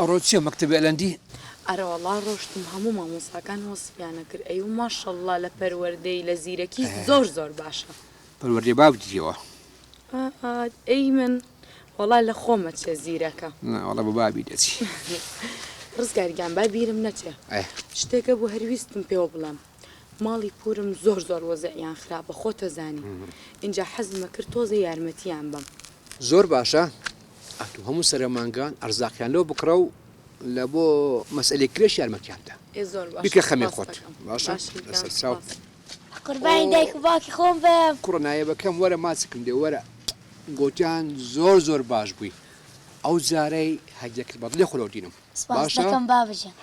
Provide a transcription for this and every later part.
أروتشي مكتبي ألندي أرى والله روشتم همو مامۆسا كان وصفيانا كر أيوة ما شاء الله لبروردي لزيركي زور باشا بالوردي باب جيوه أيمن والله لخومة زيركا والله ببابي دتي ڕزگار گیان با بیرم نەچێ شتێکە بۆ هەرویستم پێوە بڵام ماڵی پورم زۆر وەزعیان خراپە خۆتە زانی اینجا حەزمە کرد تۆزە یارمەتیان بم زۆر باشە ئەتوو هەموو سەرمانگان ئەرزاقیان لەوە بکڕە و لە بۆ مەسئلەی کرێش یارمەتیاندا زۆر باش بیکە خەمێ خۆت باشە لەسەر چاو قوربانی دایک و باوکی خۆم بم کوڕە نایەبەکەم وەرە ماچکم دێ وەرە گوتیان زۆر باش بووی ئەو جارەی هەجەکرد بەدڵێ خۆلەوتینم سپاس دەکەم بابەجان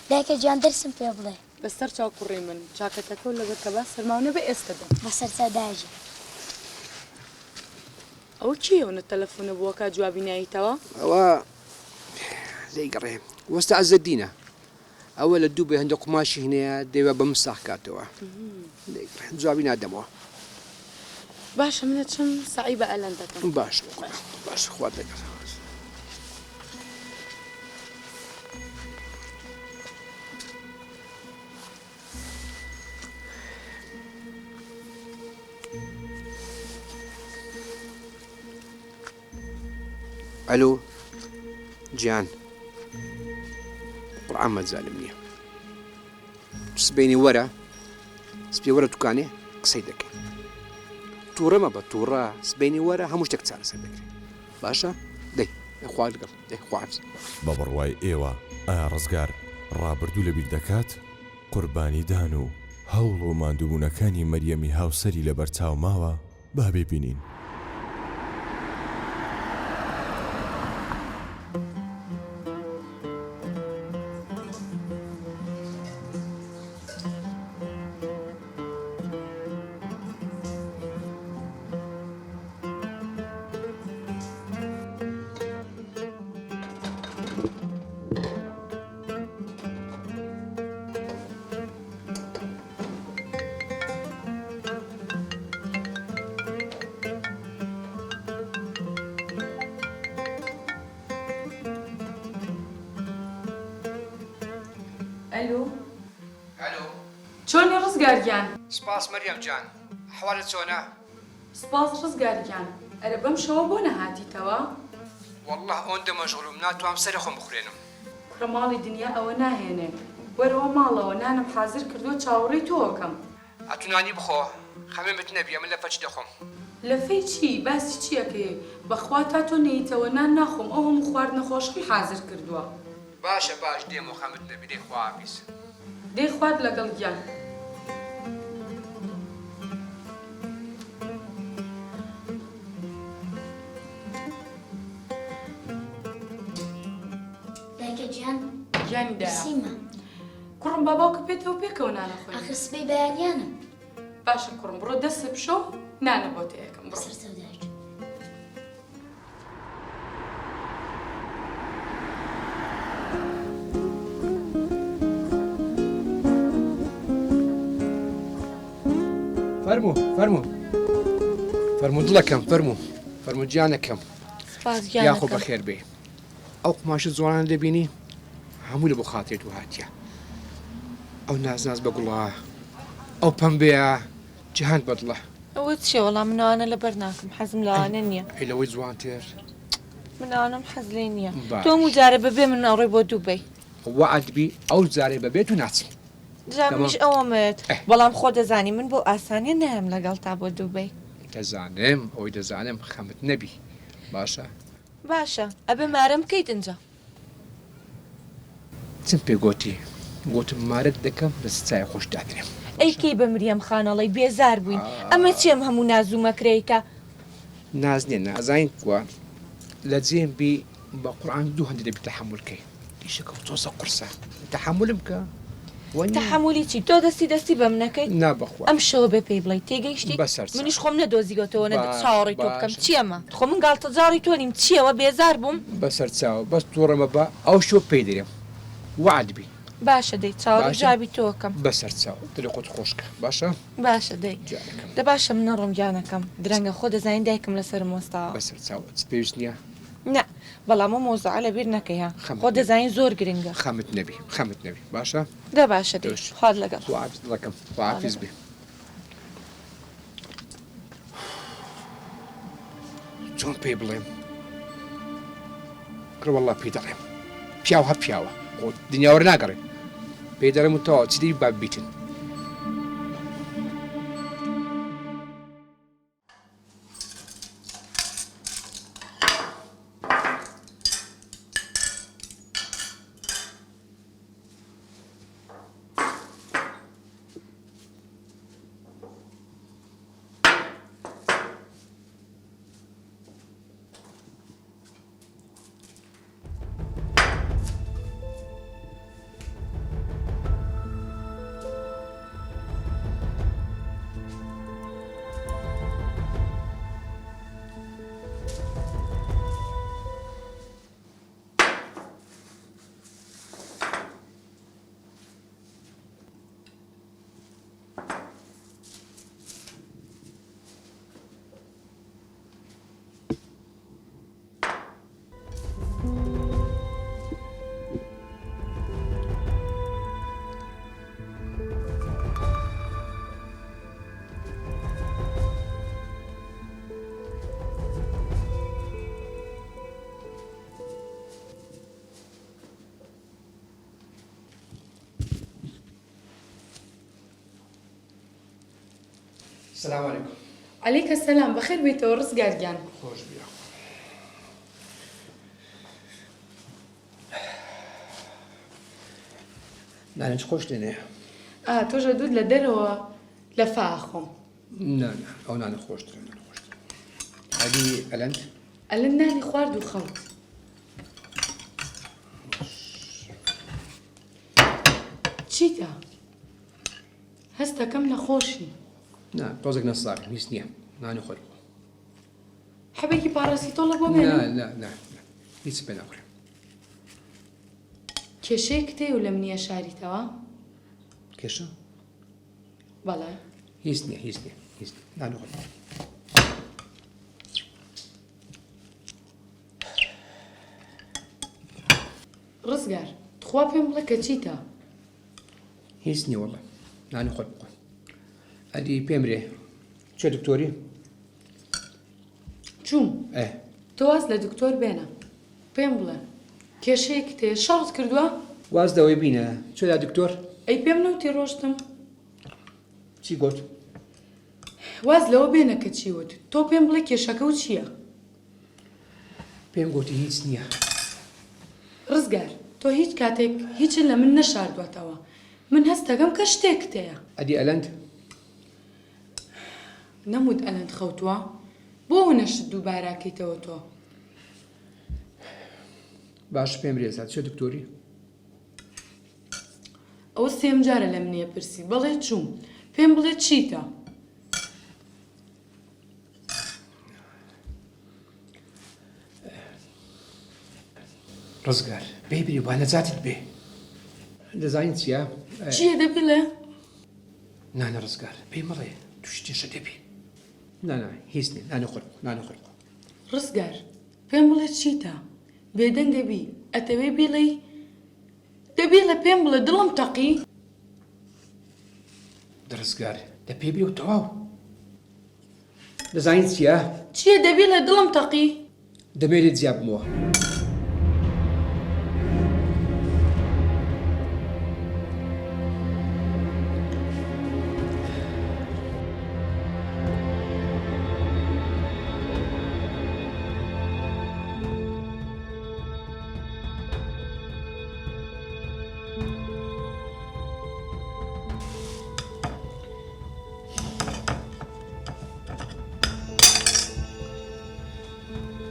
دایکە گیان دەرسم پێ بڵێ بەسەر چاو کوڕی من چاکەتەکە و لەبەر کە با سەرماونە بە ئێستەدا بەسەر چاداژە ئەو کێونە تەلەفۆنە بووەکە جوابی ناییتەوە ئەوە لێی گەڕێ وەستە عەزەدینە ئەوە لە دوو بێ هەندێک قماشی هەنەیە دەیوە بە مساح کاتەوە جوابی نادەمەوە باشە منە چم سعی بە ئەلەندەکەم باش خوات لەگەڵ الو جيان قرآن ما تزالمني سبيني ورا سبي ورا تكاني قصيدك تورا ما بتورا سبيني ورا هموش تكتسال سيدك باشا دي اخوات قل دي اخوات بەبڕوای ئێوە ئایا ڕزگار ڕابردوو لە بیر دەکات قوربانی دان و هەوڵ و ماندووبوونەکانی مەریەمی هاوسەری لە بەرچاو ماوە با ببینین. الو چۆنی ڕزگارگیان سپاس مريم جان حوالت چۆنە سپاس ڕزگارگیان ئەرە بەم شەوە بۆ نەهاتیتەوە والله ئەوەندە مەشغوڵم ناتوانم سەرە خۆم بخورێنم کوڕە ماڵی دنیا ئەوە ناهێنێ وەرەوە ماڵەوە نانم حازر کردووە چاوەڕێی تۆکەم ئەتونانی بخۆ خەمێمت نەبیە من لە پەچ دەخۆم لە فەی چی باسی چیەکەی بەخوا تا تۆ نەیتەوە نان ناخۆم ئەو هەموو خواردنە خۆشکی حازر کردووە باشە باش دێم و خەمت نەبی دەی خواپیس دەی خوارد لەگەڵ گیان دایکە گیان گیانیدا سیمە کوڕم باباوکە پێێتەوە پێکەوە نانەخۆی ئەخر سبەی بەیانیانم باشە کوڕم بڕۆ دەستە بشۆ نانە بۆ تەیەکەم بڕۆ بەسەر چەوداژە فەرموو دڵەکەم فەرموو گیانەکەم یاخۆ بەخێر بێ ئەو قماشە جوانان دەبینی هەموو لە بۆ خاترێت و هاتیە ئەو ناز بە گوڵا ئەو پەمبەیە جیهان بەدڵە ئەوە چێ وەڵام منەوانە لەبەر ناکەم حەزم لەوانە نییە ئەی لەوەی جوانتر منەوانم حەز لێ نییە تۆ موجارە بەبێ من ئەڕێ بۆ دووبەی وەعدبی ئەو جارێ بەبێت و ناچی جامیش ئەوەمت بەڵام خۆ دەزانی من بۆ ئاسانیە نایم لەگەڵ تا بۆ دووبەی دەزانم ئەوی دەزانم خەمت نەبی باشە ئەبێ مارەم بکەیت ئەنجا چم پێ گوتم مارەت دەکەم بە چای خۆش دادرێم ئەی کەی بە مریەم خانەڵی بێزار بووین ئەمە چێم هەموو نازوومەکرێیتە ناز نییە نازین کووە لە جێم بی بە قورآن دوو هەندێک دەبی تەحمل دیشەکە تۆزە قورسە تەحملم کە تەحملی چی تۆ دەستی بە منەکەیت نابخوا ئەم شەوە بێ پێی بڵێ تێگەیشتی منیش خۆم نەدۆزیگەتەوە چاوەڕێی تۆ بکەم چیەمە خۆ من گاڵتەجاری تۆ نیم چیەوە بێزار بووم بەسەر چاوە بەس تۆڕەمە بە ئەو شۆ پێی دەرێم وعدبی باشە دەی چاوەڕێی جابی تۆکەم بەسەر چاوە دڵی خۆت خۆشکە باشە دەی دە باشە منە ڕۆم گیانەکەم درەنگە خۆ دەزانین دایکم لەسەر مۆستاوە بەسەر چاوە پێویست نییە نه بەڵام ئەو مۆزەعە لەبیر نەکەیە خۆ دەزانین زۆر گرنگە. خەمت نەبی باشە؟ دە باشە دێش خوارد لەگەڵ. خواحافیز دڵەکەم خواحافیز بێ. چۆن پێی بڵێم؟ کرە وەڵڵا پێی دەڵێم پیاو هە پیاوە خۆ دنیاوە ناگەڕێ پێی دەڵێم و تەواو چی دەی با بیتن. السلام عليكم. عليك السلام بخير بيتو ڕزگار گیان. خۆش بیا. نانت خۆش دێنێ؟ تۆژە دوود لە دەرەوە لە فاخۆم. نا ئەو نانە خۆشترە هەدی ئەلەند؟ ئەلەند نانی خوارد و خەوت. چیتە؟ هەستەکەم نەخۆشی. نا تۆزێک نەساغ هیچ نییە نانی خۆر بووە. حەبێکی پاراسیتۆڵە بۆ بێنم؟ نا هیچ پێ ناکڕێم. کێشەیەک تێ و لە منیە شاریتەوە؟ کێشە؟ بەڵێ. هیچ نییە نانی خۆر. ڕزگار تخوا پێم بڵێ کە چیتە؟ هیچ نییە وەڵڵا نانی خۆر بخۆ. ئەدی پێم رێ چێ دکتۆری؟ چوم. تۆ واز لە دکتۆر بێنە پێم بڵێ کێشەیەک تێ شەڕت کردووە؟ واز دەوەی بینە چۆ لا دکتۆر؟ ئەی پێم نەوتی ڕۆشتم. چی گوت؟ واز لەوە بێنە کە چی وت تۆ پێم بڵێ کێشەکە و چییە؟ پێم گوتی هیچ نییە. ڕزگار تۆ هیچ کاتێک هیچن لە من نەشاردوەتەوە من هەستەکەم کە شتێک تەیە. ئەدی ئەلەند؟ نەموت ئەلەند خەوتووە بۆ نەشت دووباراکەیتەوە تۆ. باش پێم رێزات چێ دکتۆری؟ ئەوە سێم جارە لە منیە پرسی بەڵێ چوم پێم بڵێ چیتە؟ ڕزگار بێبیری با نەجاتت بێ دەزانین چییە؟ چییە دەبیڵێ؟ نانە ڕزگار پێی مەڵێ توشتێشە دەبی. نانا هیچ نیە نانی خۆر ڕزگار پێم بڵێ چیتە؟ بێدەنگ دەبی ئەتەوێ بیڵێ دەبی لە پێم بڵێ دڵم تەقی؟ دەڕزگار دە پێ بێ و تەواو دەزانین چییە؟ چییە دەبی لە دڵم تەقی؟ دەمێرێت جیا بمەوە.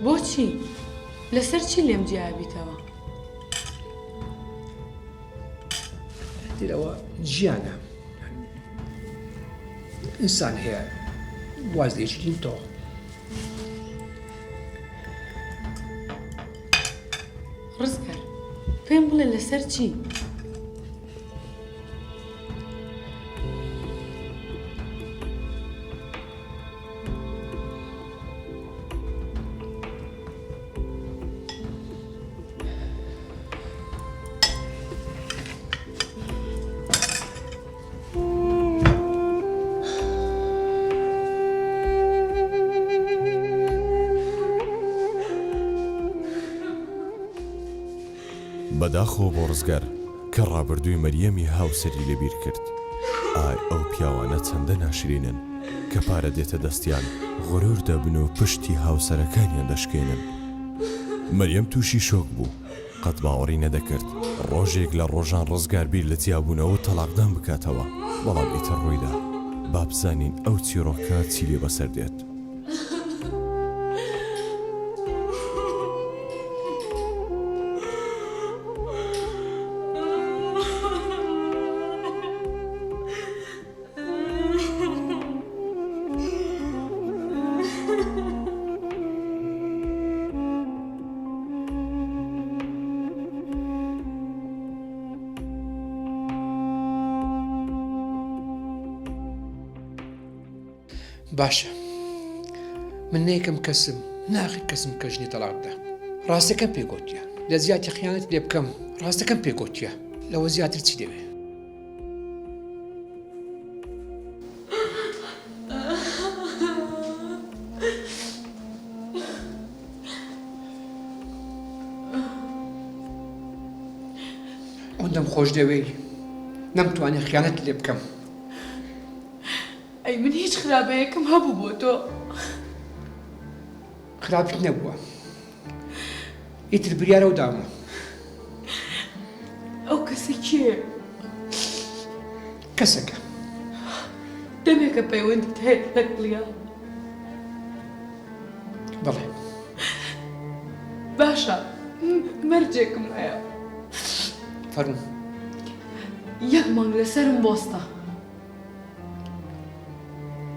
بۆچی؟ لەسەر چی لێم جیابیتەوە؟ دیرەوە ژیانە ئینسان هەیە واز لێشتین تۆ ڕزگار پێم بڵێ لەسەر چی؟ بەداخۆ بۆ ڕزگار کە ڕابردووی مەریەمی هاوسەری لەبیر کرد. ئای ئەو پیاوانە چەندە ناشرینن کە پارە دێتە دەستیان غرور دەبن و پشتی هاوسەرەکانیان دەشکێنن. مەریەم تووشی شۆک بوو، قەت باوەڕی نەدەکرد ڕۆژێک لە ڕۆژان ڕزگار بیر لە جیابوونەوە تەلاقدان بکاتەوە، بەڵام ئیتر ڕوویدا با بزانین ئەو چیرۆکە چی لێ بەسەر دێت. باشە، من نەیەکەم کەسم ناخی کەسم کە ژنی تەلاقدا. ڕاستەکەم پێگوتیە لە زیاتی خیانەت لێ بکەم، ڕاستەکەم پێگوتیە لەوە زیاتر چی دەوێ؟ ئەوەندەم خۆش دەوێ نەمتوانێ خیانەت لێ بکەم. ئەی من هیچ خراپەیەکم هەبوو بۆ تۆ. خراپیت نەبووە، ئیتر بریارە و دامە. ئەو کەسە کێ؟ کەسەکە دەمێکە پەیوەندیت هەیە لەگەڵیا؟ بەڵێ. باشە، مەرجێکم هەیە. فەرموو. یەک مانگ لەسەرم بۆستە.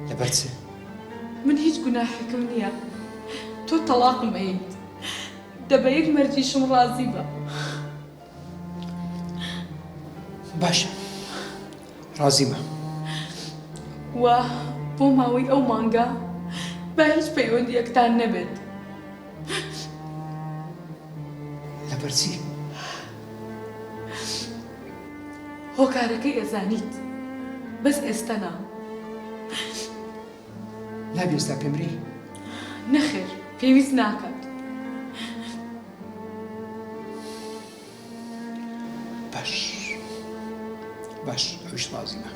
لەبەر چ؟ من هیچ گوناحێکم نییە. تۆ تەلاقم ئەیت. دەبە یەک مەرجیشم ڕازی بە. باشە، ڕازیمە. وا بۆ ماوەی ئەو مانگە با هیچ پەیوەندیەکتان نەبێت. لەبەر چی؟ هۆکارەکەی ئەزانیت، بەس ئێستا نا. نابێ ئێستا پێم بڕی؟ نەخێر، پێویست ناکات. باش، ئەویش ڕازیمە.